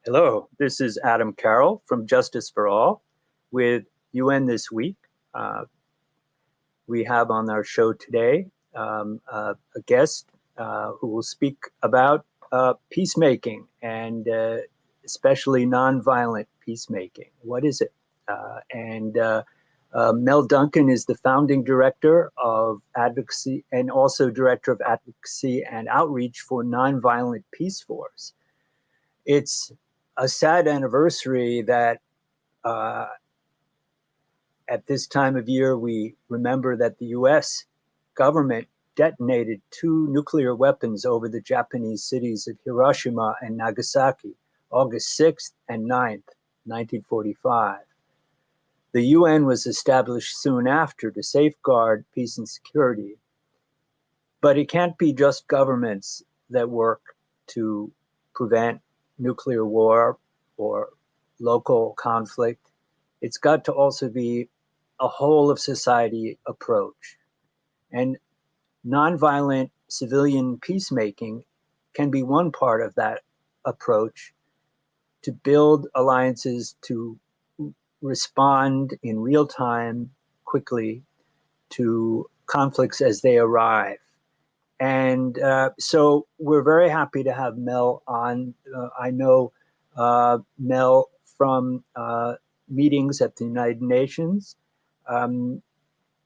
Hello, this is Adam Carroll from Justice for All with UN This Week. Uh, we have on our show today a guest who will speak about peacemaking and especially nonviolent peacemaking. What is it? Mel Duncan is the founding director of Advocacy and also director of Advocacy and Outreach for Nonviolent Peace Force. It's a sad anniversary that at this time of year, we remember that the US government detonated 2 nuclear weapons over the Japanese cities of Hiroshima and Nagasaki, August 6th and 9th, 1945. The UN was established soon after to safeguard peace and security, but it can't be just governments that work to prevent nuclear war or local conflict. It's got to also be a whole of society approach. And nonviolent civilian peacemaking can be one part of that approach to build alliances to respond in real time, quickly, to conflicts as they arrive. And so we're very happy to have Mel on. I know Mel from meetings at the United Nations.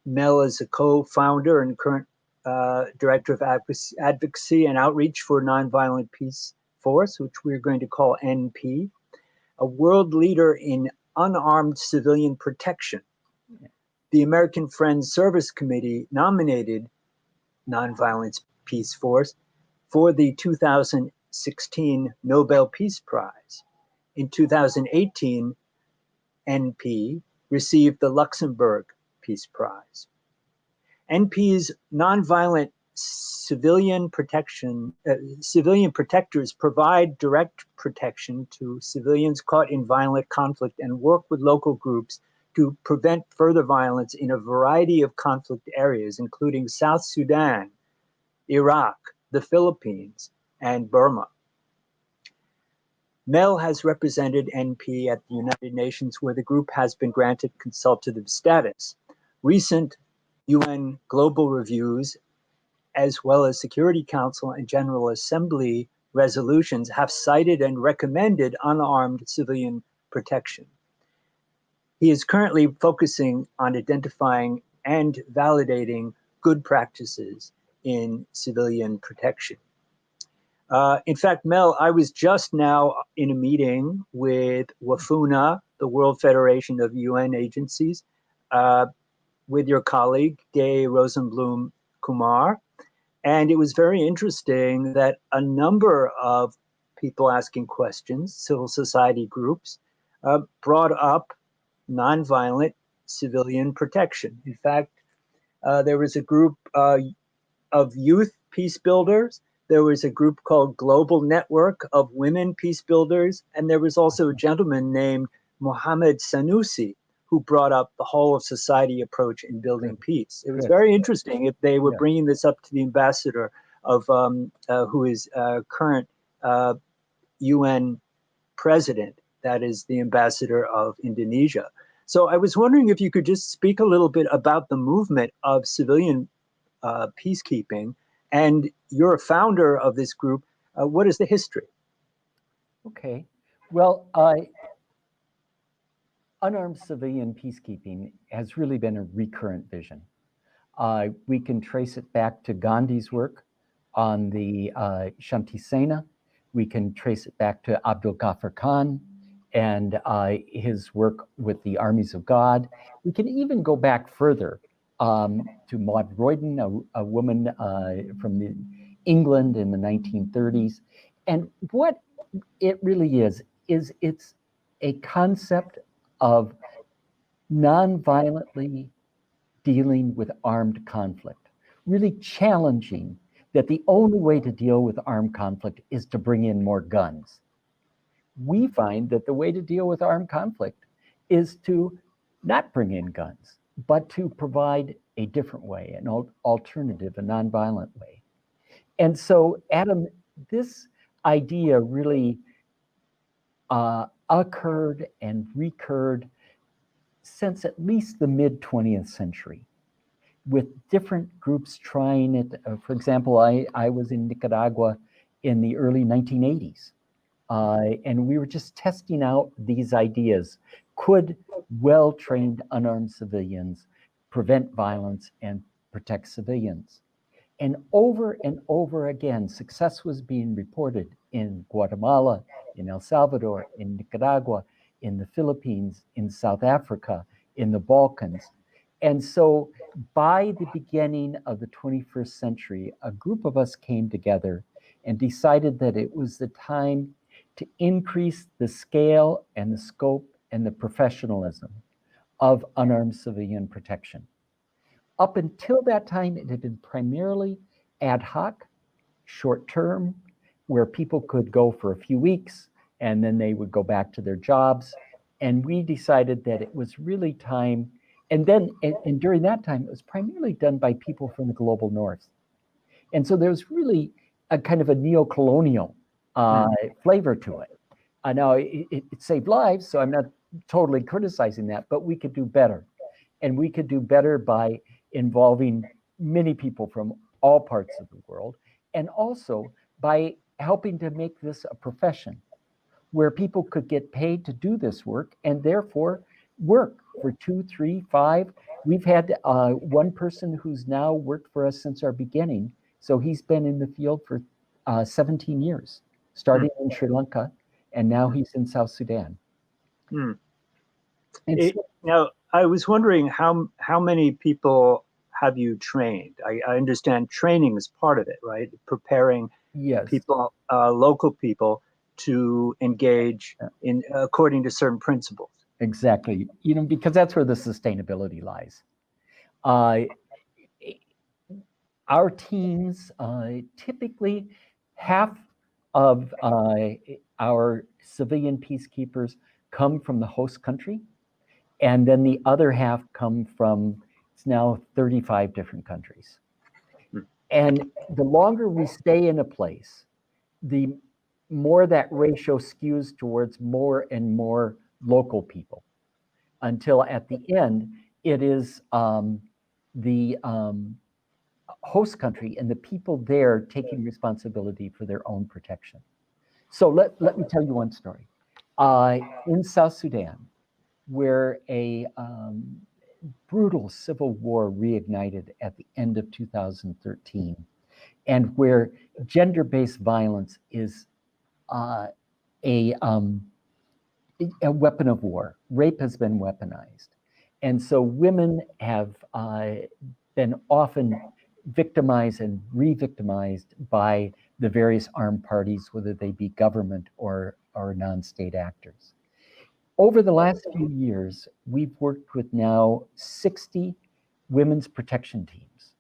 Mel is a co-founder and current director of Advocacy and Outreach for Nonviolent Peace Force, which we're going to call NP, a world leader in unarmed civilian protection. The American Friends Service Committee nominated Nonviolent Peace Force for the 2016 Nobel Peace Prize. In 2018, NP received the Luxembourg Peace Prize. NP's nonviolent civilian protectors provide direct protection to civilians caught in violent conflict and work with local groups to prevent further violence in a variety of conflict areas, including South Sudan, Iraq, the Philippines, and Burma. Mel has represented NP at the United Nations, where the group has been granted consultative status. Recent UN global reviews, as well as Security Council and General Assembly resolutions, have cited and recommended unarmed civilian protection. He is currently focusing on identifying and validating good practices in civilian protection. In fact, Mel, I was just now in a meeting with WAFUNA, the World Federation of UN Agencies, with your colleague, Gay Rosenblum Kumar. And it was very interesting that a number of people asking questions, civil society groups, brought up nonviolent civilian protection. In fact, there was a group of youth peace builders. There was a group called Global Network of Women Peace Builders. And there was also a gentleman named Mohammed Sanusi, who brought up the whole of society approach in building peace. It was very interesting if they were bringing this up to the ambassador of who is current UN president, that is the ambassador of Indonesia. So I was wondering if you could just speak a little bit about the movement of civilian peacekeeping, and you're a founder of this group. What is the history? Okay, well, unarmed civilian peacekeeping has really been a recurrent vision. We can trace it back to Gandhi's work on the Shanti Sena. We can trace it back to Abdul Ghaffar Khan and his work with the Armies of God. We can even go back further to Maud Royden, a woman from England in the 1930s. And what it really is it's a concept of non-violently dealing with armed conflict, really challenging that the only way to deal with armed conflict is to bring in more guns. We find that the way to deal with armed conflict is to not bring in guns, but to provide a different way, an alternative, a nonviolent way. And so, Adam, this idea really occurred and recurred since at least the mid 20th century, with different groups trying it. For example, I was in Nicaragua in the early 1980s, and we were just testing out these ideas. Could well-trained unarmed civilians prevent violence and protect civilians? And over again, success was being reported in Guatemala, in El Salvador, in Nicaragua, in the Philippines, in South Africa, in the Balkans. And so by the beginning of the 21st century, a group of us came together and decided that it was the time to increase the scale and the scope and the professionalism of unarmed civilian protection. Up until that time, it had been primarily ad hoc, short term, where people could go for a few weeks and then they would go back to their jobs. And we decided that it was really time. And during that time, it was primarily done by people from the global north. And so there was really a kind of a neo-colonial flavor to it. Now, it saved lives, so I'm not totally criticizing that, but we could do better. And we could do better by involving many people from all parts of the world, and also by helping to make this a profession where people could get paid to do this work and therefore work for 2, 3, 5. We've had one person who's now worked for us since our beginning. So he's been in the field for 17 years, starting in Sri Lanka, and now he's in South Sudan. Now, I was wondering how many people have you trained? I understand training is part of it, right? Preparing people, local people, to engage in according to certain principles. Exactly, because that's where the sustainability lies. Our teams, typically half of our civilian peacekeepers come from the host country, and then the other half come from, it's now 35 different countries. And the longer we stay in a place, the more that ratio skews towards more and more local people, until at the end, it is the host country and the people there taking responsibility for their own protection. So let me tell you one story. In South Sudan, where a brutal civil war reignited at the end of 2013, and where gender-based violence is a weapon of war. Rape has been weaponized. And so women have been often victimized and re-victimized by the various armed parties, whether they be government or non-state actors. Over the last few years, we've worked with now 60 women's protection teams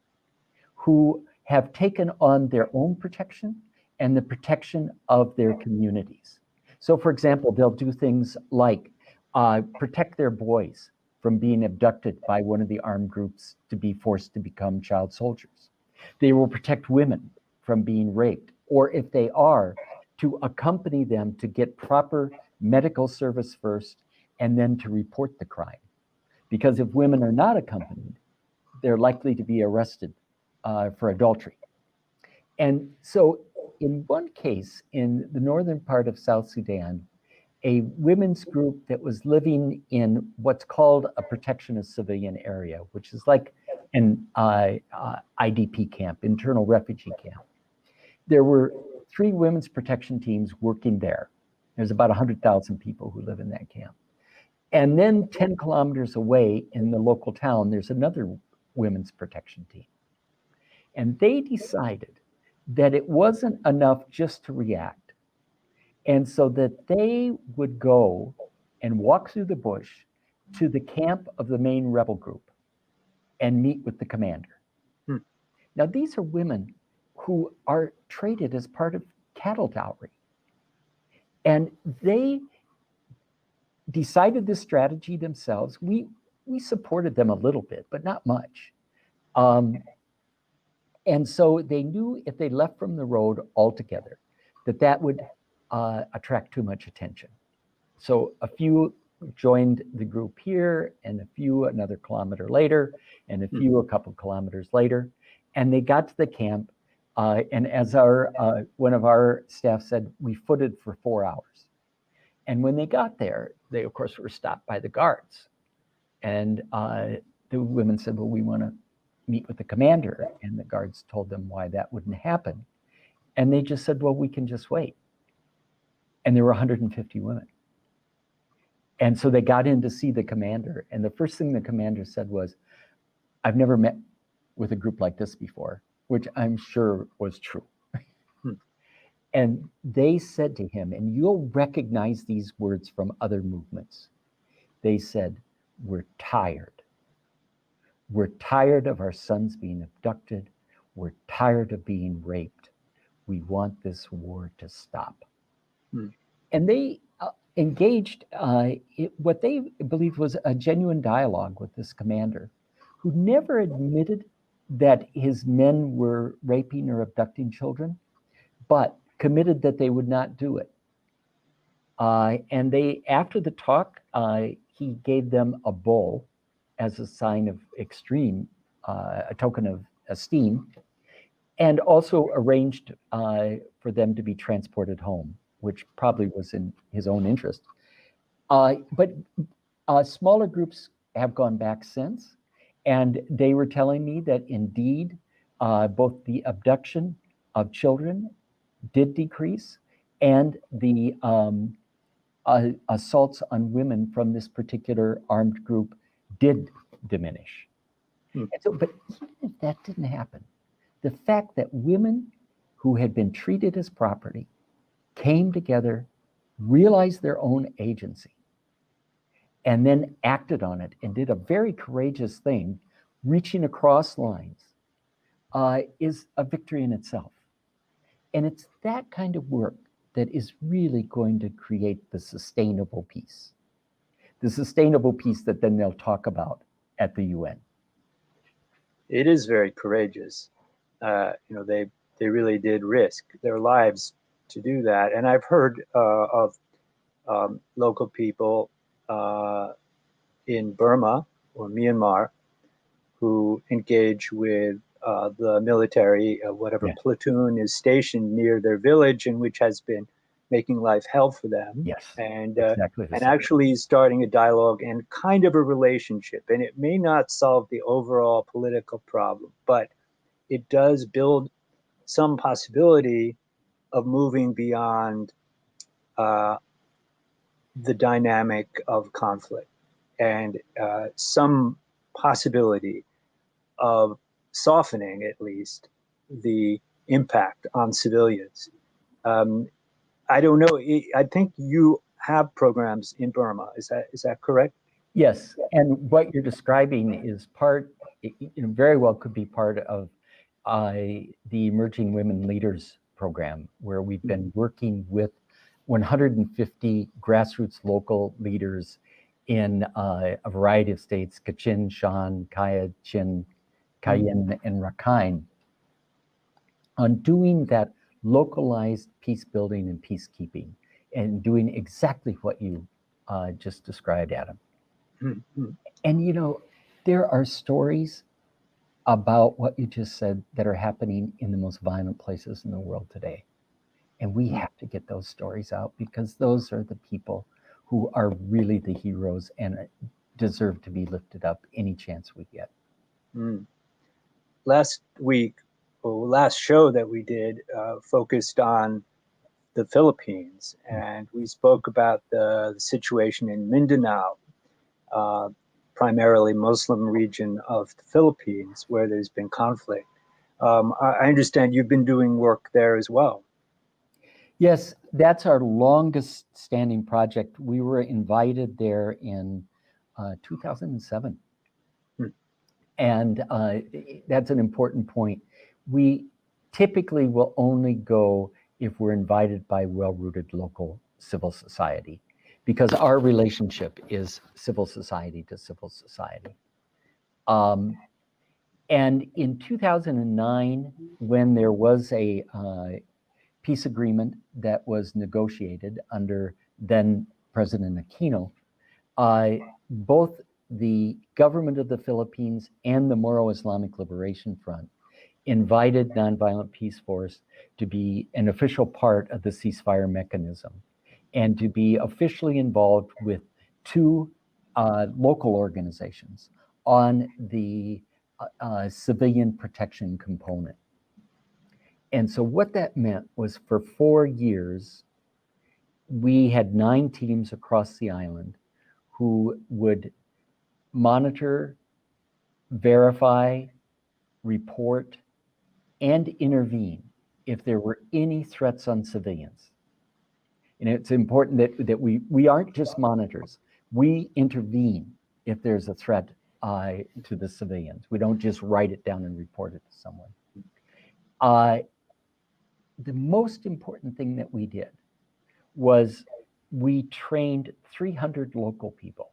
who have taken on their own protection and the protection of their communities. So for example, they'll do things like protect their boys from being abducted by one of the armed groups to be forced to become child soldiers. They will protect women from being raped, or if they are, to accompany them to get proper medical service first and then to report the crime. Because if women are not accompanied, they're likely to be arrested for adultery. And so in one case, in the northern part of South Sudan, a women's group that was living in what's called a protection of civilian area, which is like an IDP camp, internal refugee camp. There were 3 women's protection teams working there. There's about 100,000 people who live in that camp. And then 10 kilometers away in the local town, there's another women's protection team. And they decided that it wasn't enough just to react. And so that they would go and walk through the bush to the camp of the main rebel group and meet with the commander. Now, these are women who are traded as part of cattle dowry. And they decided this strategy themselves. We supported them a little bit, but not much. And so they knew if they left from the road altogether, that would attract too much attention. So a few joined the group here, and a few another kilometer later, and a few a couple kilometers later. And they got to the camp, and as our one of our staff said, we footed for 4 hours. And when they got there, they of course were stopped by the guards. And the women said, well, we want to meet with the commander. And the guards told them why that wouldn't happen. And they just said, well, we can just wait. And there were 150 women. And so they got in to see the commander. And the first thing the commander said was, I've never met with a group like this before, which I'm sure was true. And they said to him, and you'll recognize these words from other movements. They said, we're tired. We're tired of our sons being abducted. We're tired of being raped. We want this war to stop. And they engaged what they believed was a genuine dialogue with this commander, who never admitted that his men were raping or abducting children, but committed that they would not do it. And they, after the talk, he gave them a bull as a sign of extreme, a token of esteem, and also arranged for them to be transported home, which probably was in his own interest. But smaller groups have gone back since, and they were telling me that indeed, both the abduction of children did decrease, and the assaults on women from this particular armed group did diminish. And so, but even if that didn't happen, the fact that women who had been treated as property came together, realized their own agency, and then acted on it and did a very courageous thing, reaching across lines, is a victory in itself. And it's that kind of work that is really going to create the sustainable peace. The sustainable peace that then they'll talk about at the UN. It is very courageous. They really did risk their lives to do that. And I've heard of local people in Burma or Myanmar who engage with the military, whatever platoon is stationed near their village, and which has been making life hell for them. Yes, and exactly and actually starting a dialogue and kind of a relationship. And it may not solve the overall political problem, but it does build some possibility of moving beyond the dynamic of conflict, and some possibility of softening, at least, the impact on civilians. I don't know. I think you have programs in Burma. Is that correct? Yes, and what you're describing is very well could be part of the Emerging Women Leaders program, where we've been working with 150 grassroots local leaders in a variety of states: Kachin, Shan, Cayenne, and Rakhine, on doing that localized peace building and peacekeeping, and doing exactly what you just described, Adam. And there are stories about what you just said that are happening in the most violent places in the world today. And we have to get those stories out, because those are the people who are really the heroes and deserve to be lifted up any chance we get. Last week, or last show that we did, focused on the Philippines, and we spoke about the situation in Mindanao, primarily Muslim region of the Philippines, where there's been conflict. I understand you've been doing work there as well. Yes, that's our longest standing project. We were invited there in 2007. And that's an important point. We typically will only go if we're invited by well-rooted local civil society, because our relationship is civil society to civil society. And in 2009, when there was a peace agreement that was negotiated under then President Aquino, both the government of the Philippines and the Moro Islamic Liberation Front invited Nonviolent Peace Force to be an official part of the ceasefire mechanism and to be officially involved with two local organizations on the civilian protection component. And so what that meant was for 4 years, we had 9 teams across the island who would monitor, verify, report, and intervene if there were any threats on civilians. And it's important that we aren't just monitors. We intervene if there's a threat to the civilians. We don't just write it down and report it to someone. The most important thing that we did was we trained 300 local people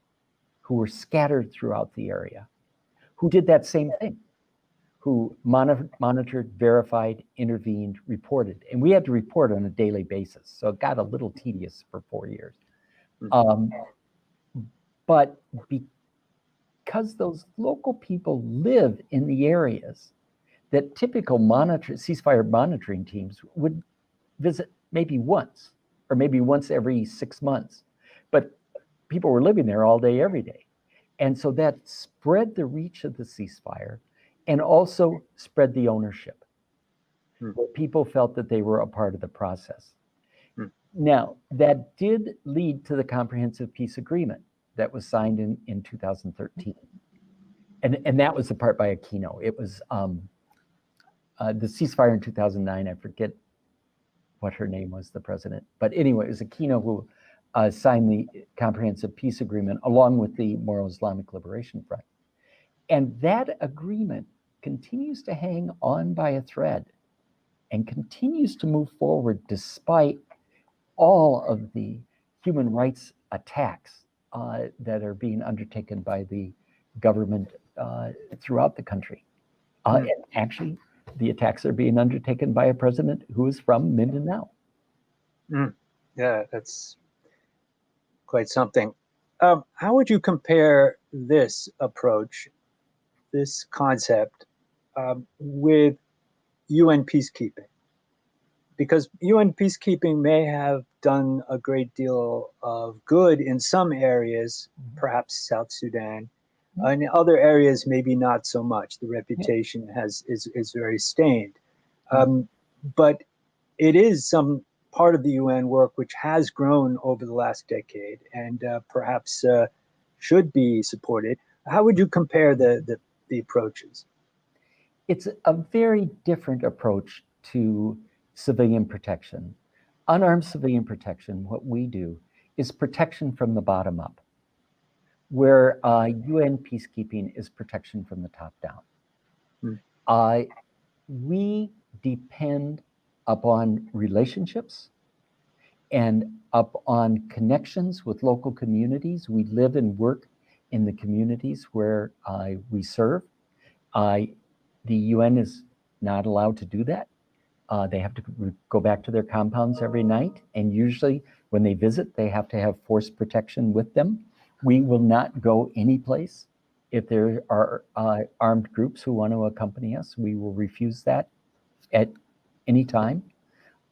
who were scattered throughout the area, who did that same thing, who monitored, verified, intervened, reported. And we had to report on a daily basis. So it got a little tedious for 4 years. But because those local people live in the areas that typical ceasefire monitoring teams would visit maybe once, or maybe once every 6 months. But people were living there all day, every day. And so that spread the reach of the ceasefire and also spread the ownership, where people felt that they were a part of the process. Now, that did lead to the Comprehensive Peace Agreement that was signed in 2013. And that was the part by Aquino. It was the ceasefire in 2009, I forget what her name was, the president. But anyway, it was Aquino who signed the Comprehensive Peace Agreement along with the Moro Islamic Liberation Front. And that agreement continues to hang on by a thread and continues to move forward despite all of the human rights attacks that are being undertaken by the government throughout the country. And actually, the attacks are being undertaken by a president who is from Mindanao. Yeah, that's quite something. How would you compare this approach, this concept, with UN peacekeeping? Because UN peacekeeping may have done a great deal of good in some areas, perhaps South Sudan. In other areas, maybe not so much. The reputation is very stained. But it is some part of the UN work which has grown over the last decade and perhaps should be supported. How would you compare the approaches? It's a very different approach to civilian protection. Unarmed civilian protection, what we do, is protection from the bottom up, where UN peacekeeping is protection from the top down. We depend upon relationships and upon connections with local communities. We live and work in the communities where we serve. The UN is not allowed to do that. They have to go back to their compounds every night, and usually when they visit, they have to have force protection with them. We will not go any place. If there are armed groups who want to accompany us, we will refuse that at any time.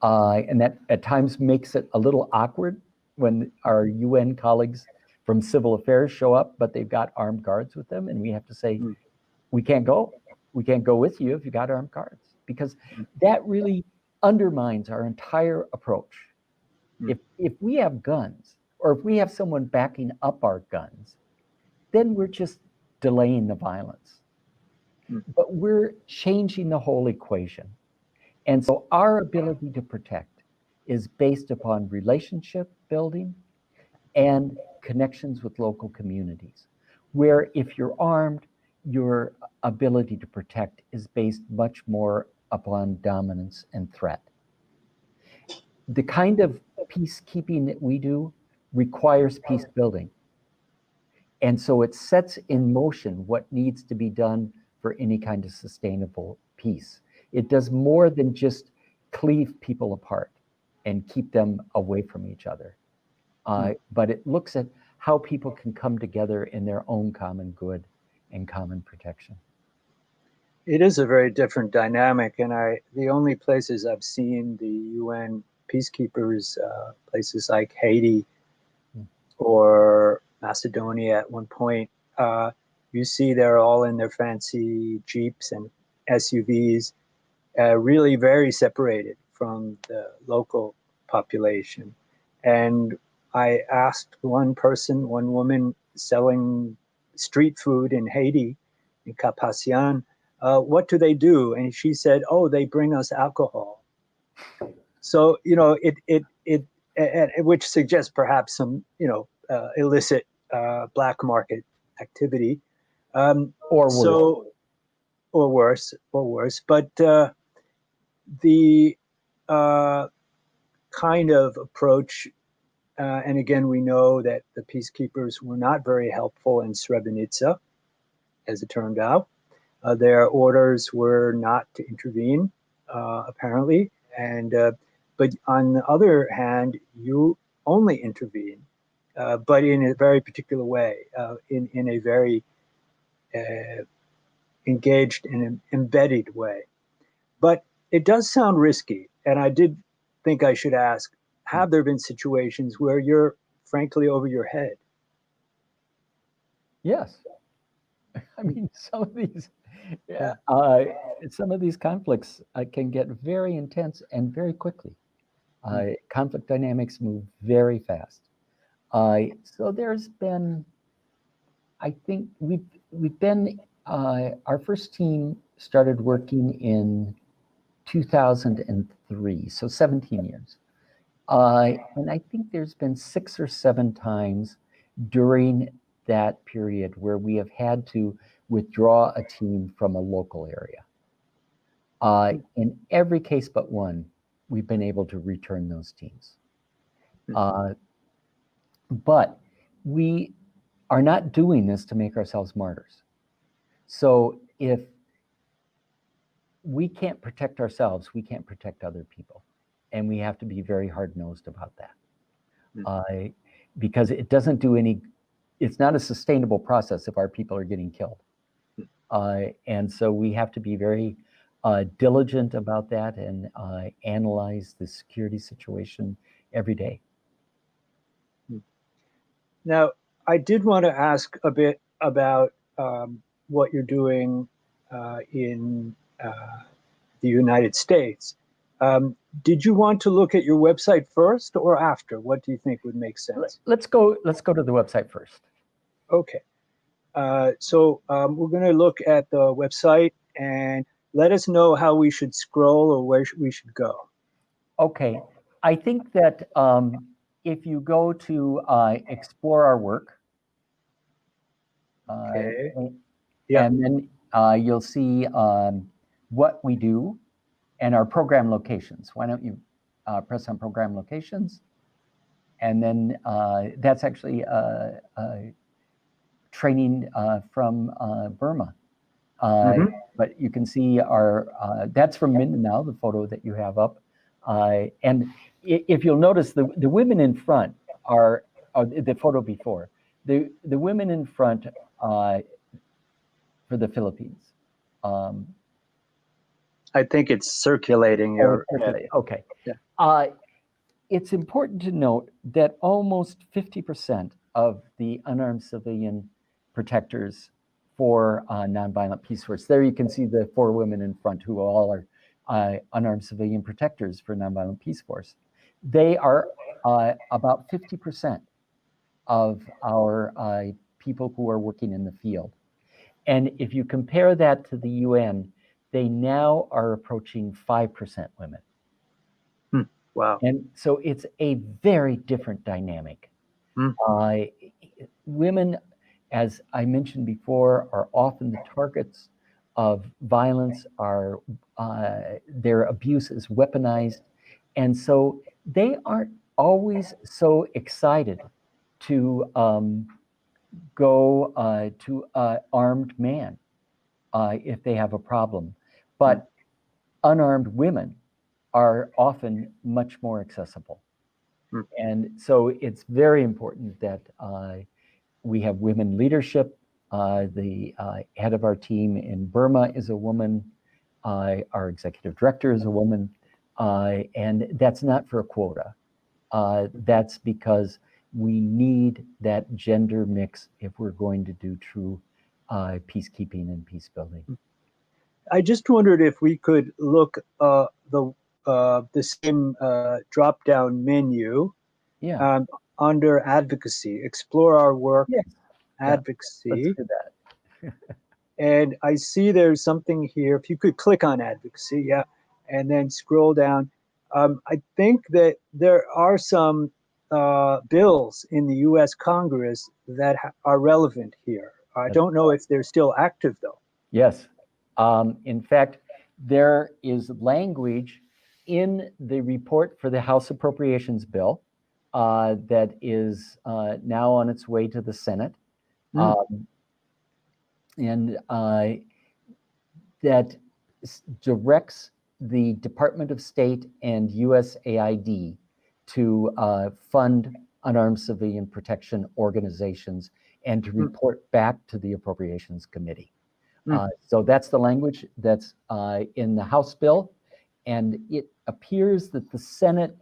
And that at times makes it a little awkward when our UN colleagues from civil affairs show up, but they've got armed guards with them, and we have to say, we can't go. We can't go with you if you got armed guards, because that really undermines our entire approach. If we have guns, or if we have someone backing up our guns, then we're just delaying the violence. But we're changing the whole equation. And so our ability to protect is based upon relationship building and connections with local communities, where if you're armed, your ability to protect is based much more upon dominance and threat. The kind of peacekeeping that we do requires peace building. And so it sets in motion what needs to be done for any kind of sustainable peace. It does more than just cleave people apart and keep them away from each other. but it looks at how people can come together in their own common good and common protection. It is a very different dynamic, and the only places I've seen the UN peacekeepers, places like Haiti or Macedonia at one point, you see they're all in their fancy Jeeps and SUVs, really very separated from the local population. And I asked one woman selling street food in Haiti, in Cap Haitian, what do they do? And she said, oh, they bring us alcohol. So, which suggests perhaps some, illicit black market activity. Or worse. Or worse. But the kind of approach, and again, we know that the peacekeepers were not very helpful in Srebrenica, as it turned out. Their orders were not to intervene, apparently, and but on the other hand, you only intervene, but in a very particular way, in a very engaged and embedded way. But it does sound risky, and I did think I should ask, have there been situations where you're frankly over your head? Yes. I mean, some of these conflicts can get very intense and very quickly. Conflict dynamics move very fast. So there's been, I think we've been, our first team started working in 2003, so 17 years. And I think there's been 6 or 7 times during that period where we have had to withdraw a team from a local area. In every case but one, we've been able to return those teams. But we are not doing this to make ourselves martyrs. So if we can't protect ourselves, we can't protect other people. And we have to be very hard-nosed about that. Because it doesn't do it's not a sustainable process if our people are getting killed. And so we have to be very diligent about that and analyze the security situation every day. Now, I did want to ask a bit about what you're doing in the United States. Did you want to look at your website first or after? What do you think would make sense? Let's go to the website first. Okay. So we're going to look at the website and let us know how we should scroll or where we should go. Okay. I think that if you go to explore our work, Okay. and then you'll see what we do and our program locations. Why don't you press on program locations? And then that's actually training from Burma. But you can see that's from Mindanao, the photo that you have up. And if you'll notice, the women in front are the photo before. The women in front for the Philippines. I think it's circulating. Okay. Yeah. It's important to note that almost 50% of the unarmed civilian protectors for nonviolent peace force. There you can see the 4 women in front who all are unarmed civilian protectors for nonviolent peace force. They are about 50% of our people who are working in the field. And if you compare that to the UN, they now are approaching 5% women. Wow. And so it's a very different dynamic. Women, as I mentioned before, are often the targets of violence, their abuse is weaponized. And so they aren't always so excited to go to an armed man if they have a problem. But unarmed women are often much more accessible. Hmm. And so it's very important that we have women leadership. The head of our team in Burma is a woman. Our executive director is a woman. And that's not for a quota. That's because we need that gender mix if we're going to do true peacekeeping and peace building. I just wondered if we could look the same drop-down menu Yeah. under advocacy, explore our work, Yes. Let's advocacy. do that. And I see there's something here. If you could click on advocacy, yeah, and then scroll down. I think that there are some bills in the U.S. Congress that are relevant here. I don't know if they're still active, though. Yes. In fact, there is language in the report for the House Appropriations Bill that is now on its way to the Senate. And that directs the Department of State and USAID to fund unarmed civilian protection organizations and to report back to the Appropriations Committee. So that's the language that's in the House bill. And it appears that the Senate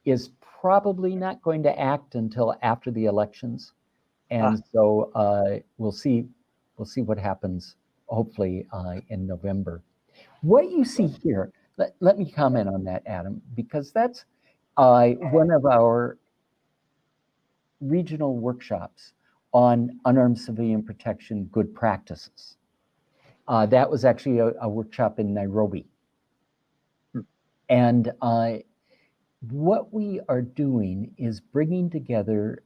is probably not going to act until after the elections. And so we'll see what happens, hopefully in November. What you see here, let me comment on that, Adam, because that's one of our regional workshops on unarmed civilian protection good practices. That was actually a workshop in Nairobi. And what we are doing is bringing together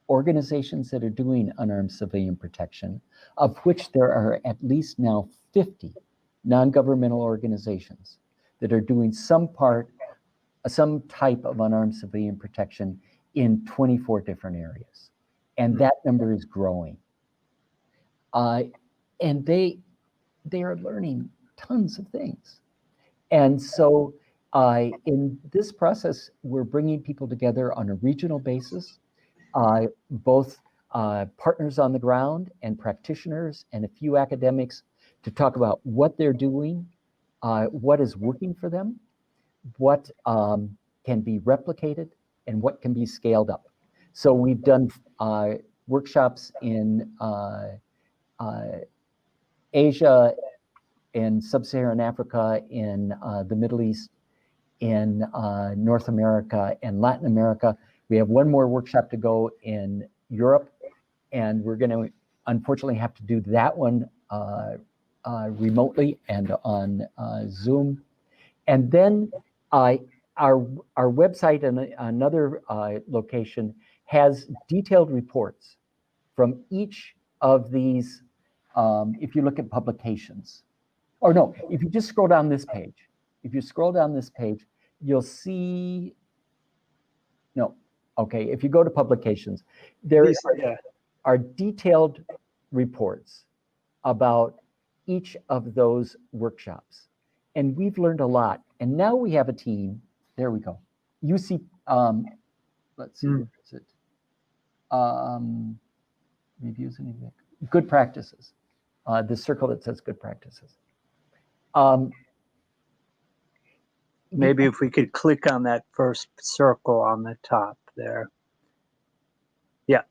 organizations that are doing unarmed civilian protection, of which there are at least now 50 non-governmental organizations that are doing some type of unarmed civilian protection in 24 different areas. And that number is growing. And they are learning tons of things. And so in this process, we're bringing people together on a regional basis, both partners on the ground and practitioners and a few academics to talk about what they're doing, what is working for them, what can be replicated, and what can be scaled up. So we've done workshops in Asia, in Sub-Saharan Africa, in the Middle East, in North America and Latin America. We have one more workshop to go in Europe, and we're going to unfortunately have to do that one remotely and on Zoom. And then our website and another location has detailed reports from each of these. If you look at publications, or no, if you just scroll down this page, you'll see, no, okay, if you go to publications, there are detailed reports about each of those workshops. And we've learned a lot. And now we have a team, there we go. You see, let's see, where is it? Reviews and good practices. The circle that says good practices. Maybe if we could click on that first circle on the top there. Yeah.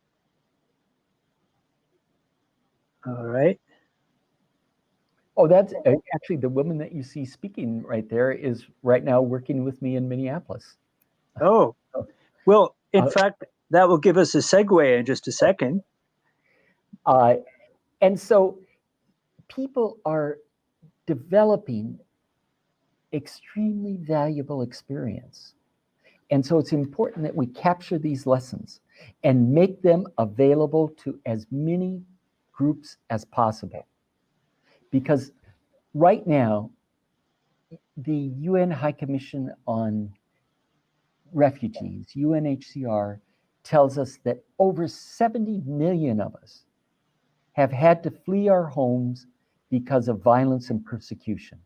All right. Oh, that's actually the woman that you see speaking right there is right now working with me in Minneapolis. Oh, well, in fact, that will give us a segue in just a second. And so people are developing extremely valuable experience. And so it's important that we capture these lessons and make them available to as many groups as possible. Because right now, the UN High Commission on Refugees, UNHCR, tells us that over 70 million of us have had to flee our homes because of violence and persecution.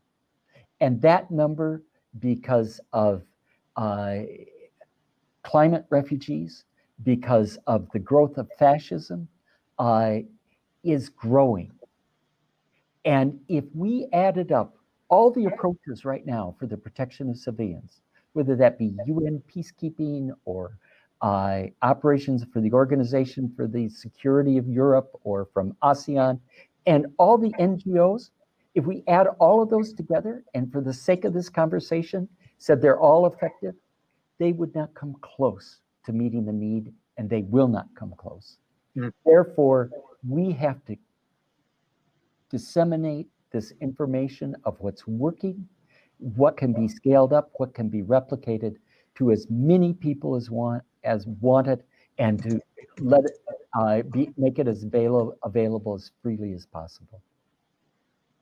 And that number, because of climate refugees, because of the growth of fascism, is growing. And if we added up all the approaches right now for the protection of civilians, whether that be UN peacekeeping or operations for the Organization for the Security of Europe or from ASEAN, and all the NGOs, if we add all of those together, and for the sake of this conversation, said they're all effective, they would not come close to meeting the need, and they will not come close. Therefore, we have to disseminate this information of what's working, what can be scaled up, what can be replicated to as many people as wanted, and to let it make it as available as freely as possible.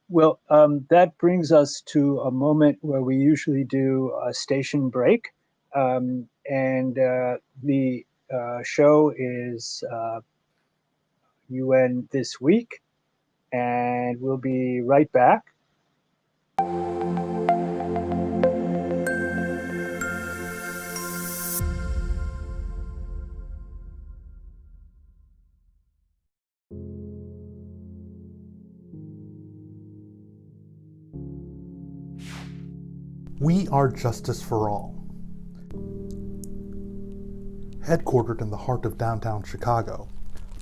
Well, that brings us to a moment where we usually do a station break, and the show is UN This Week, and we'll be right back. We are Justice for All. Headquartered in the heart of downtown Chicago,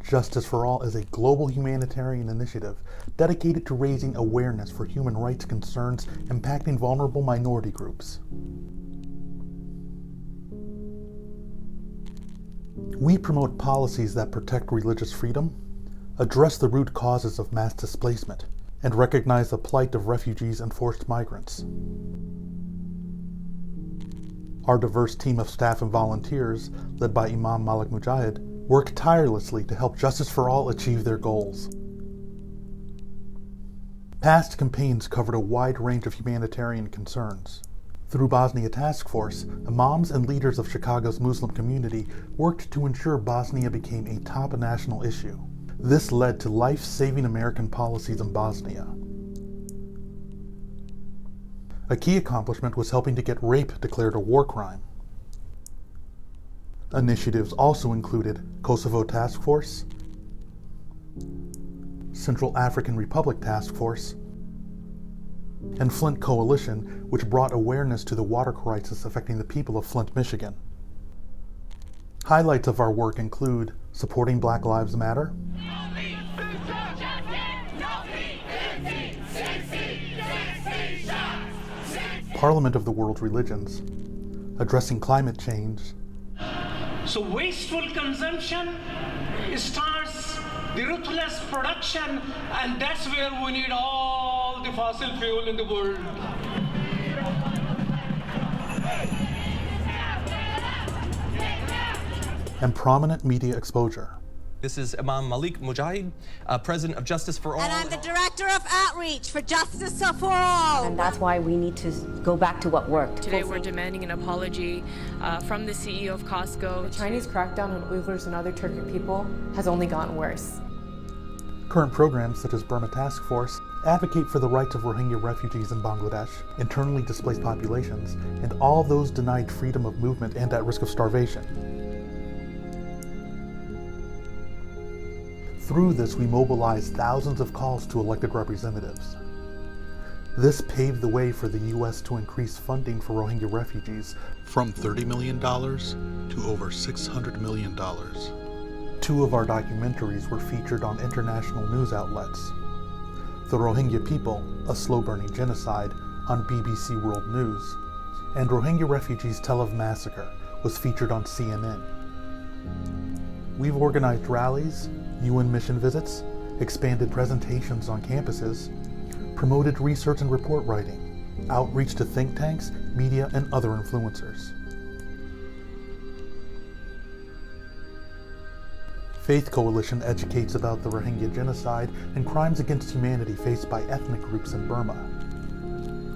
Justice for All is a global humanitarian initiative dedicated to raising awareness for human rights concerns impacting vulnerable minority groups. We promote policies that protect religious freedom, address the root causes of mass displacement, and recognize the plight of refugees and forced migrants. Our diverse team of staff and volunteers, led by Imam Malik Mujahid, work tirelessly to help Justice for All achieve their goals. Past campaigns covered a wide range of humanitarian concerns. Through Bosnia Task Force, imams and leaders of Chicago's Muslim community worked to ensure Bosnia became a top national issue. This led to life-saving American policies in Bosnia. A key accomplishment was helping to get rape declared a war crime. Initiatives also included Kosovo Task Force, Central African Republic Task Force, and Flint Coalition, which brought awareness to the water crisis affecting the people of Flint, Michigan. Highlights of our work include supporting Black Lives Matter, Parliament of the World Religions, addressing climate change. So wasteful consumption starts the ruthless production, and that's where we need all the fossil fuel in the world. And prominent media exposure. This is Imam Malik Mujahid, President of Justice for All. And I'm the Director of Outreach for Justice for All. And that's why we need to go back to what worked. Today we're demanding an apology from the CEO of Costco. The Chinese crackdown on Uyghurs and other Turkic people has only gotten worse. Current programs such as Burma Task Force advocate for the rights of Rohingya refugees in Bangladesh, internally displaced populations, and all those denied freedom of movement and at risk of starvation. Through this, we mobilized thousands of calls to elected representatives. This paved the way for the U.S. to increase funding for Rohingya refugees from $30 million to over $600 million. 2 of our documentaries were featured on international news outlets. The Rohingya People, a slow-burning genocide, on BBC World News, and Rohingya Refugees Tel Aviv Massacre was featured on CNN. We've organized rallies, UN mission visits, expanded presentations on campuses, promoted research and report writing, outreach to think tanks, media, and other influencers. Faith Coalition educates about the Rohingya genocide and crimes against humanity faced by ethnic groups in Burma.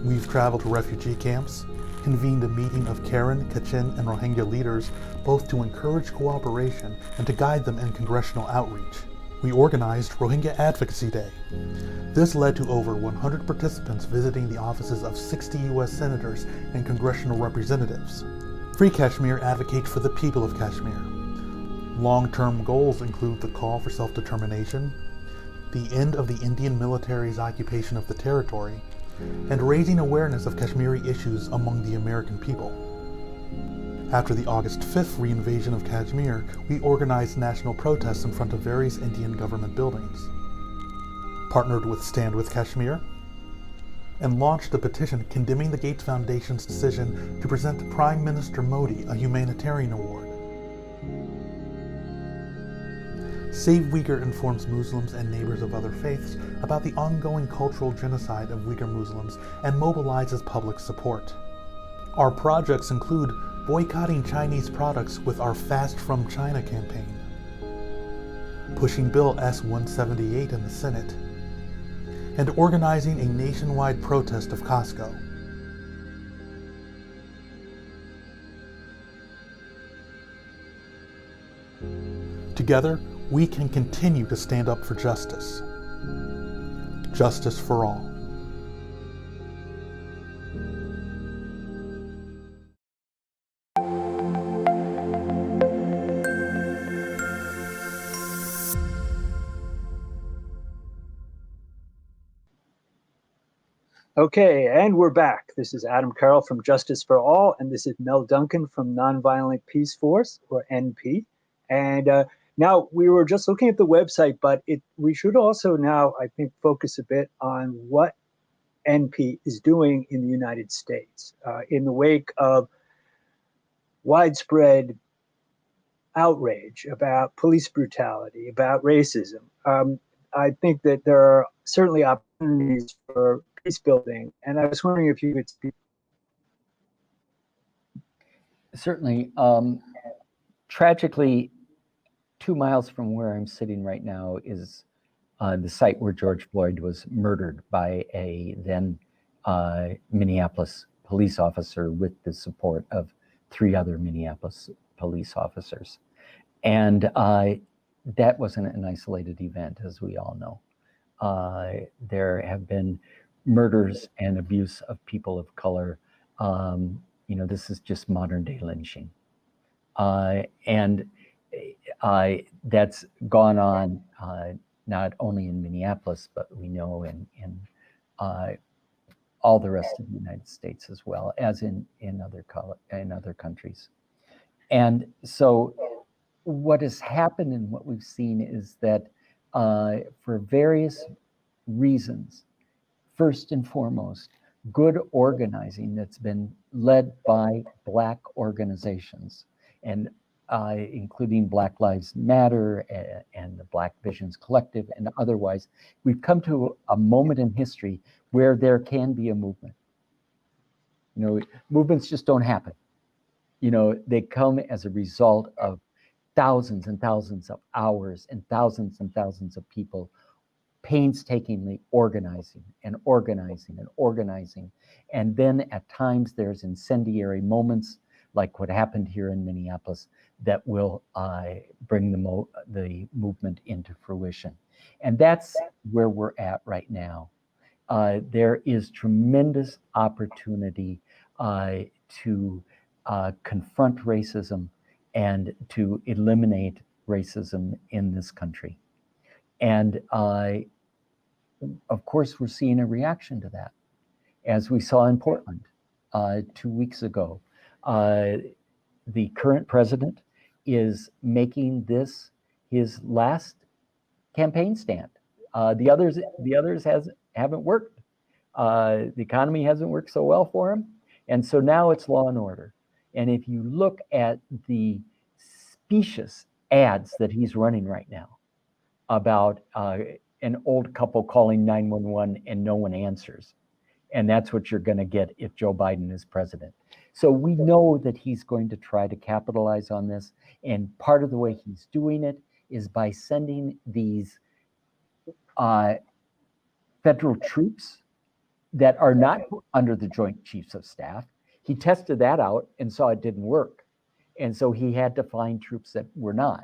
We've traveled to refugee camps, convened a meeting of Karen, Kachin, and Rohingya leaders, both to encourage cooperation and to guide them in congressional outreach. We organized Rohingya Advocacy Day. This led to over 100 participants visiting the offices of 60 U.S. senators and congressional representatives. Free Kashmir advocates for the people of Kashmir. Long-term goals include the call for self-determination, the end of the Indian military's occupation of the territory, and raising awareness of Kashmiri issues among the American people. After the August 5th reinvasion of Kashmir, we organized national protests in front of various Indian government buildings, partnered with Stand with Kashmir, and launched a petition condemning the Gates Foundation's decision to present Prime Minister Modi a humanitarian award. Save Uyghur informs Muslims and neighbors of other faiths about the ongoing cultural genocide of Uyghur Muslims and mobilizes public support. Our projects include boycotting Chinese products with our Fast from China campaign, pushing Bill S-178 in the Senate, and organizing a nationwide protest of Costco. Together, we can continue to stand up for justice. Justice for all. Okay, and we're back. This is Adam Carroll from Justice for All, and this is Mel Duncan from Nonviolent Peace Force, or NP. And now we were just looking at the website, but we should also now, I think, focus a bit on what NP is doing in the United States in the wake of widespread outrage about police brutality, about racism. I think that there are certainly opportunities for peace building, and I was wondering if you could speak. Certainly. Tragically, 2 miles from where I'm sitting right now is the site where George Floyd was murdered by a then Minneapolis police officer with the support of 3 other Minneapolis police officers. And that wasn't an isolated event, as we all know. There have been murders and abuse of people of color. This is just modern day lynching. And that's gone on not only in Minneapolis, but we know in all the rest of the United States as well as in other countries. And so what has happened and what we've seen is that for various reasons, first and foremost, good organizing that's been led by Black organizations, and including Black Lives Matter and the Black Visions Collective and otherwise, we've come to a moment in history where there can be a movement. Movements just don't happen. They come as a result of thousands and thousands of hours and thousands of people painstakingly organizing. And then at times there's incendiary moments like what happened here in Minneapolis that will bring the movement into fruition. And that's where we're at right now. There is tremendous opportunity to confront racism and to eliminate racism in this country. And of course, we're seeing a reaction to that, as we saw in Portland 2 weeks ago. The current president is making this his last campaign stand. The others haven't worked. The economy hasn't worked so well for him, and so now it's law and order. And if you look at the specious ads that he's running right now about an old couple calling 911 and no one answers, and that's what you're going to get if Joe Biden is president. So we know that he's going to try to capitalize on this, and part of the way he's doing it is by sending these federal troops that are not under the Joint Chiefs of Staff. He tested that out and saw it didn't work. And so he had to find troops that were not.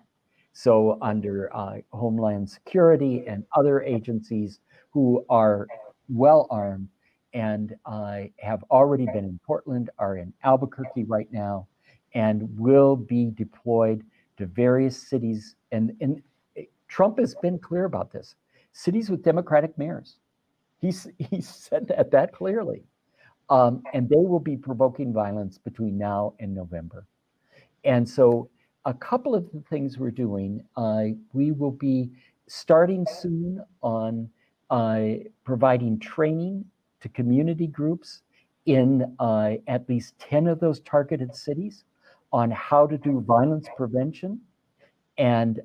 So under Homeland Security and other agencies who are well armed and have already been in Portland, are in Albuquerque right now, and will be deployed to various cities. And Trump has been clear about this. Cities with Democratic mayors. He said that clearly. And they will be provoking violence between now and November. And so a couple of the things we're doing, we will be starting soon on providing training to community groups in at least 10 of those targeted cities on how to do violence prevention and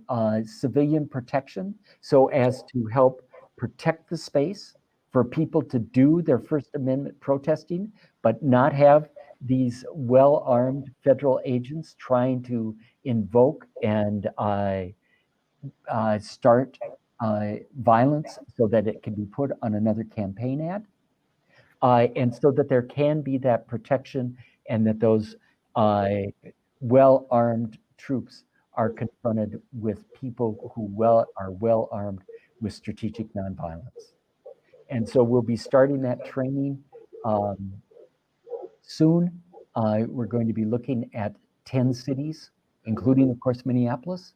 civilian protection, so as to help protect the space for people to do their First Amendment protesting, but not have these well-armed federal agents trying to invoke and start violence so that it can be put on another campaign ad. And so that there can be that protection, and that those well-armed troops are confronted with people who are well-armed with strategic nonviolence. And so we'll be starting that training soon. We're going to be looking at 10 cities, including, of course, Minneapolis,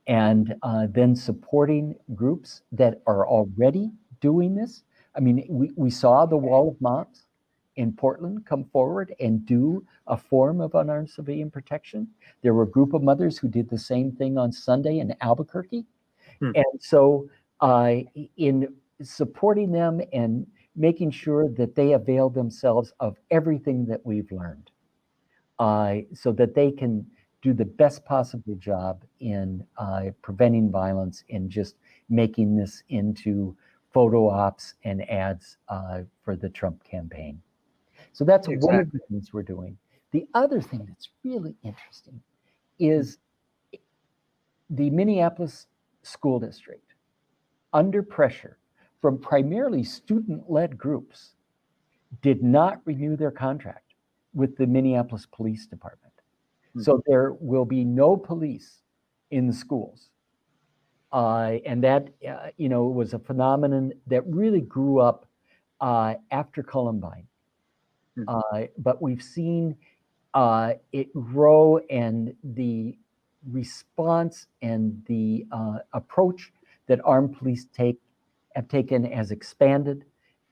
and then supporting groups that are already doing this. I mean, we saw the Wall of Moms in Portland come forward and do a form of unarmed civilian protection. There were a group of mothers who did the same thing on Sunday in Albuquerque. And so in supporting them and making sure that they avail themselves of everything that we've learned, so that they can do the best possible job in preventing violence and just making this into photo ops and ads for the Trump campaign. So that's one of the things we're doing. The other thing that's really interesting is the Minneapolis School District, under pressure from primarily student-led groups, did not renew their contract with the Minneapolis Police Department. So there will be no police in the schools. And that, was a phenomenon that really grew up after Columbine. But we've seen it grow, and the response and the approach that armed police have taken has expanded,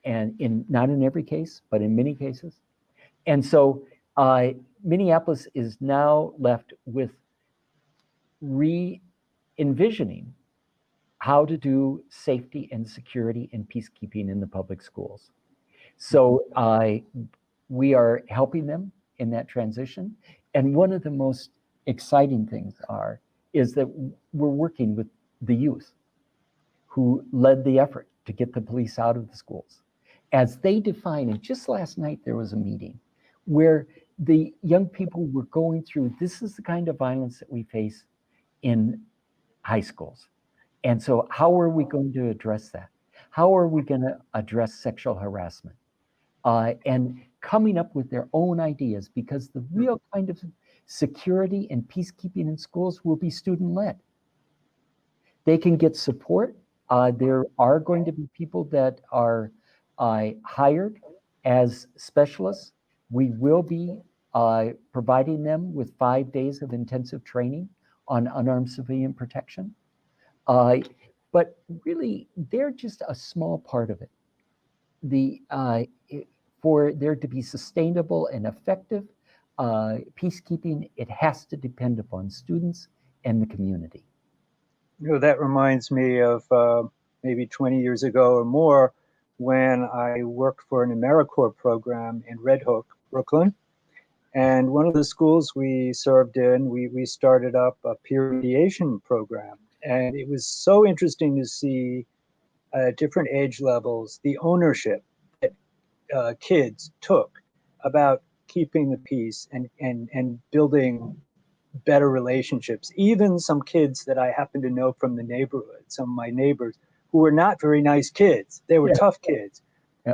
and not in every case, but in many cases. And so Minneapolis is now left with re-envisioning how to do safety and security and peacekeeping in the public schools. So we are helping them in that transition. And one of the most exciting things is that we're working with the youth who led the effort to get the police out of the schools, as they define. And just last night, there was a meeting where the young people were going through, this is the kind of violence that we face in high schools. And so how are we going to address that? How are we going to address sexual harassment? And coming up with their own ideas, because the real kind of security and peacekeeping in schools will be student-led. They can get support. There are going to be people that are hired as specialists. We will be providing them with 5 days of intensive training on unarmed civilian protection. But really, they're just a small part of it. For there to be sustainable and effective peacekeeping, it has to depend upon students and the community. That reminds me of maybe 20 years ago or more, when I worked for an AmeriCorps program in Red Hook, Brooklyn. And one of the schools we served in, we started up a peer mediation program. And it was so interesting to see different age levels, the ownership that kids took about keeping the peace and building better relationships. Even some kids that I happen to know from the neighborhood, some of my neighbors, who were not very nice kids. They were tough kids.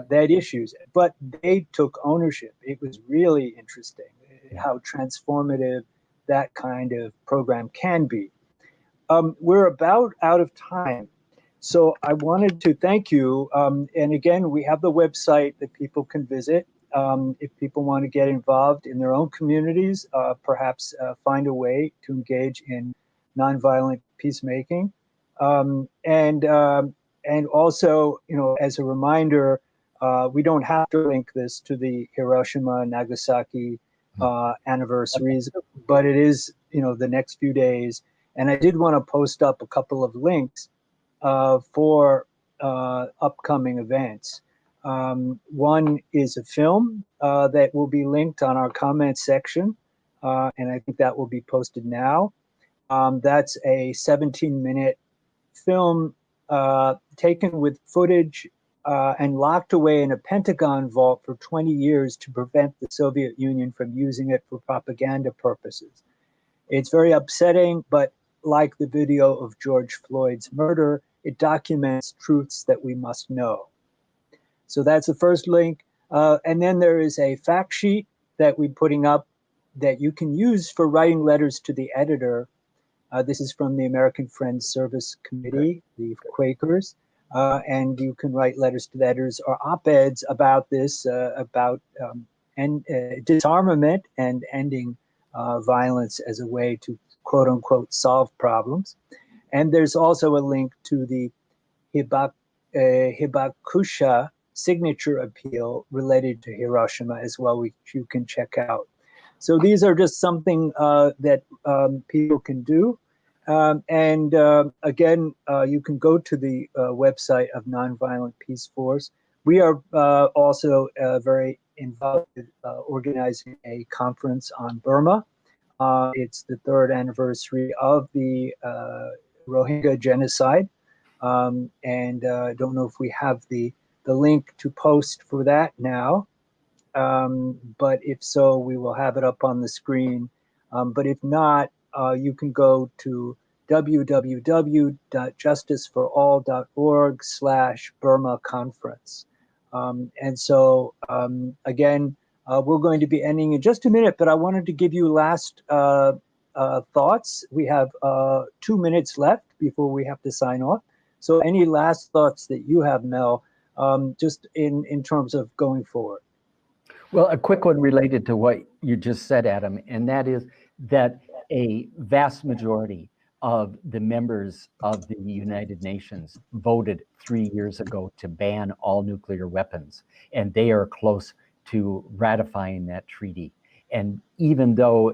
They had issues, but they took ownership. It was really interesting how transformative that kind of program can be. We're about out of time. So I wanted to thank you. And again, we have the website that people can visit. if people want to get involved in their own communities, perhaps find a way to engage in nonviolent peacemaking. And also, as a reminder, we don't have to link this to the Hiroshima, Nagasaki anniversaries, but it is, the next few days. And I did want to post up a couple of links for upcoming events. One is a film that will be linked on our comment section, and I think that will be posted now. That's a 17-minute film taken with footage and locked away in a Pentagon vault for 20 years to prevent the Soviet Union from using it for propaganda purposes. It's very upsetting, but like the video of George Floyd's murder, it documents truths that we must know. So that's the first link. And then there is a fact sheet that we're putting up that you can use for writing letters to the editor. This is from the American Friends Service Committee, the Quakers. And you can write letters to the editors or op-eds about this, about disarmament and ending violence as a way to, quote unquote, solve problems. And there's also a link to the Hibakusha signature appeal related to Hiroshima as well, which you can check out. So these are just something that people can do. Again, you can go to the website of Nonviolent Peace Force. We are also very involved with organizing a conference on Burma. It's the 3rd anniversary of the Rohingya genocide. I don't know if we have the link to post for that now. But if so, we will have it up on the screen. But if not, you can go to www.justiceforall.org/Burma conference. Again, we're going to be ending in just a minute, but I wanted to give you last thoughts. We have 2 minutes left before we have to sign off. So any last thoughts that you have, Mel, just in terms of going forward? Well, a quick one related to what you just said, Adam, and that is that a vast majority of the members of the United Nations voted 3 years ago to ban all nuclear weapons, and they are close to ratifying that treaty. And even though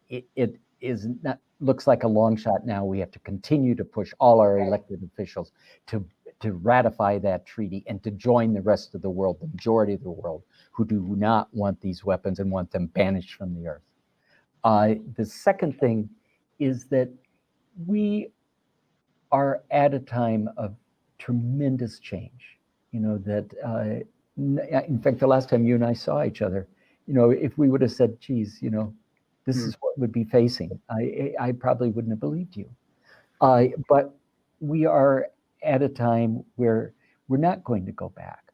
it is not, looks like a long shot now, we have to continue to push all our elected officials to ratify that treaty and to join the rest of the world, the majority of the world, who do not want these weapons and want them banished from the earth. The second thing is that we are at a time of tremendous change. That in fact, the last time you and I saw each other, if we would have said, geez, this is what we'd be facing, I probably wouldn't have believed you. But we are at a time where we're not going to go back.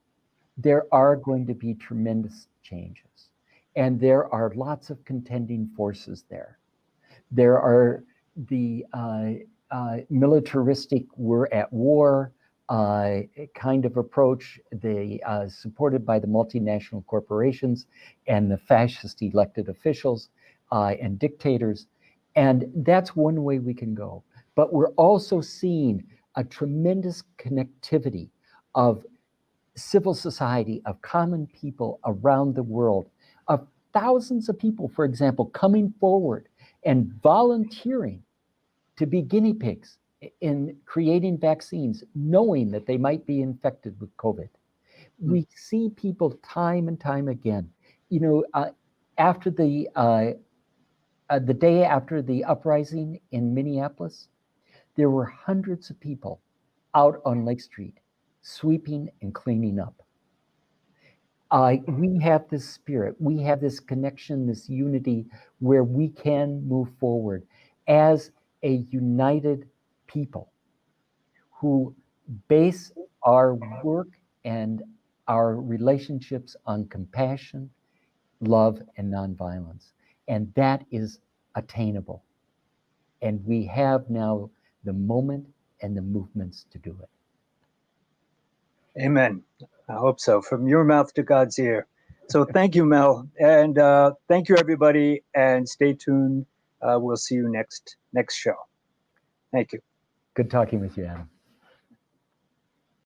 There are going to be tremendous changes, and there are lots of contending forces there. There are the militaristic, we're at war kind of approach, supported by the multinational corporations and the fascist elected officials and dictators. And that's one way we can go. But we're also seeing a tremendous connectivity of civil society, of common people around the world, of thousands of people, for example, coming forward and volunteering to be guinea pigs in creating vaccines, knowing that they might be infected with COVID. We see people time and time again. After the day after the uprising in Minneapolis, there were hundreds of people out on Lake Street sweeping and cleaning up. We have this spirit, we have this connection, this unity where we can move forward as a united people who base our work and our relationships on compassion, love, and nonviolence. And that is attainable. And we have now the moment and the movements to do it. Amen. I hope so. From your mouth to God's ear. So thank you, Mel. And thank you, everybody. And stay tuned. We'll see you next show. Thank you. Good talking with you, Adam.